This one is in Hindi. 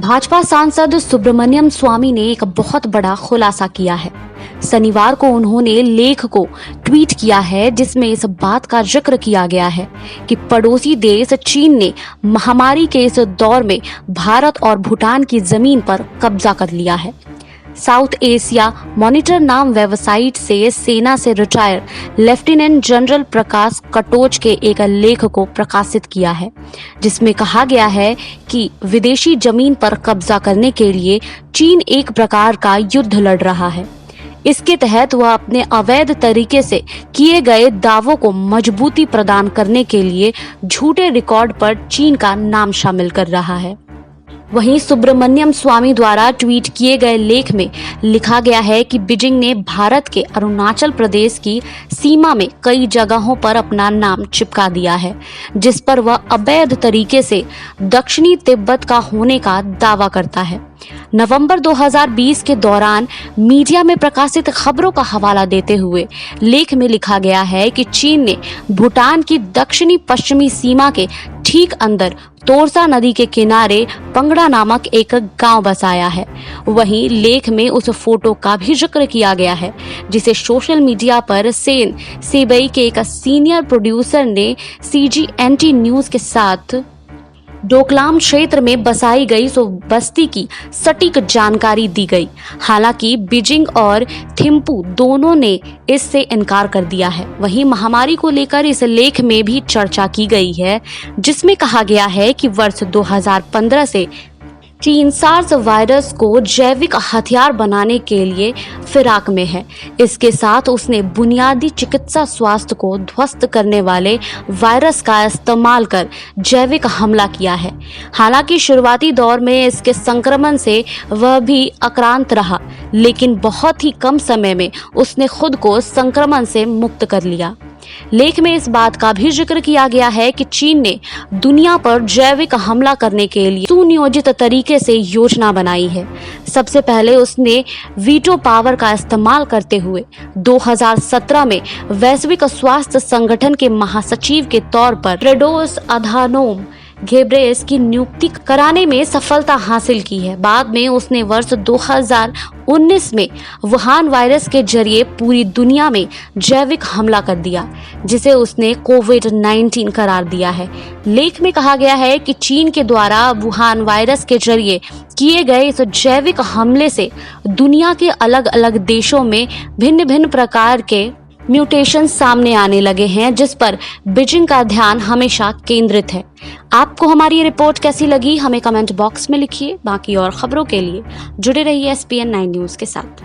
भाजपा सांसद सुब्रमण्यम स्वामी ने एक बहुत बड़ा खुलासा किया है। शनिवार को उन्होंने लेख को ट्वीट किया है जिसमें इस बात का जिक्र किया गया है कि पड़ोसी देश चीन ने महामारी के इस दौर में भारत और भूटान की जमीन पर कब्जा कर लिया है। साउथ एशिया मॉनिटर नाम वेबसाइट से सेना से रिटायर लेफ्टिनेंट जनरल प्रकाश कटोच के एक लेख को प्रकाशित किया है जिसमें कहा गया है कि विदेशी जमीन पर कब्जा करने के लिए चीन एक प्रकार का युद्ध लड़ रहा है। इसके तहत वह अपने अवैध तरीके से किए गए दावों को मजबूती प्रदान करने के लिए झूठे रिकॉर्ड पर चीन का नाम शामिल कर रहा है। वहीं सुब्रमण्यम स्वामी द्वारा ट्वीट किए गए लेख में लिखा गया है कि बीजिंग ने भारत के अरुणाचल प्रदेश की सीमा में कई जगहों पर अपना नाम चिपका दिया है जिस पर वह अवैध तरीके से दक्षिणी तिब्बत का होने का दावा करता है। नवंबर 2020 के दौरान मीडिया में प्रकाशित खबरों का हवाला देते हुए लेख में लिखा गया है कि चीन ने भूटान की दक्षिणी पश्चिमी सीमा के ठीक अंदर तोरसा नदी के किनारे पंगड़ा नामक एक गांव बसाया है। वहीं लेख में उस फोटो का भी जिक्र किया गया है जिसे सोशल मीडिया पर सेन सेबई के एक सीनियर प्रोड्यूसर ने CGNT न्यूज के साथ डोकलाम क्षेत्र में बसाई गई सो बस्ती की सटीक जानकारी दी गई। हालांकि बीजिंग और थिम्पू दोनों ने इससे इनकार कर दिया है। वहीं महामारी को लेकर इस लेख में भी चर्चा की गई है जिसमें कहा गया है कि वर्ष 2015 से चीन सार्स वायरस को जैविक हथियार बनाने के लिए फिराक में है। इसके साथ उसने बुनियादी चिकित्सा स्वास्थ्य को ध्वस्त करने वाले वायरस का इस्तेमाल कर जैविक हमला किया है। हालांकि शुरुआती दौर में इसके संक्रमण से वह भी आक्रांत रहा, लेकिन बहुत ही कम समय में उसने खुद को संक्रमण से मुक्त कर लिया। लेख में इस बात का भी जिक्र किया गया है कि चीन ने दुनिया पर जैविक हमला करने के लिए सुनियोजित तरीके से योजना बनाई है। सबसे पहले उसने वीटो पावर का इस्तेमाल करते हुए 2017 में वैश्विक स्वास्थ्य संगठन के महासचिव के तौर पर टेड्रोस अधानोम घेब्रेयेसस की नियुक्ति कराने में सफलता हासिल की है। बाद में उसने वर्ष 2019 में वुहान वायरस के जरिए पूरी दुनिया में जैविक हमला कर दिया जिसे उसने कोविड-19 करार दिया है। लेख में कहा गया है कि चीन के द्वारा वुहान वायरस के जरिए किए गए इस जैविक हमले से दुनिया के अलग अलग देशों में भिन्न भिन्न प्रकार के म्यूटेशन सामने आने लगे हैं जिस पर बीजिंग का ध्यान हमेशा केंद्रित है। आपको हमारी ये रिपोर्ट कैसी लगी हमें कमेंट बॉक्स में लिखिए। बाकी और खबरों के लिए जुड़े रहिए SPN9 न्यूज के साथ।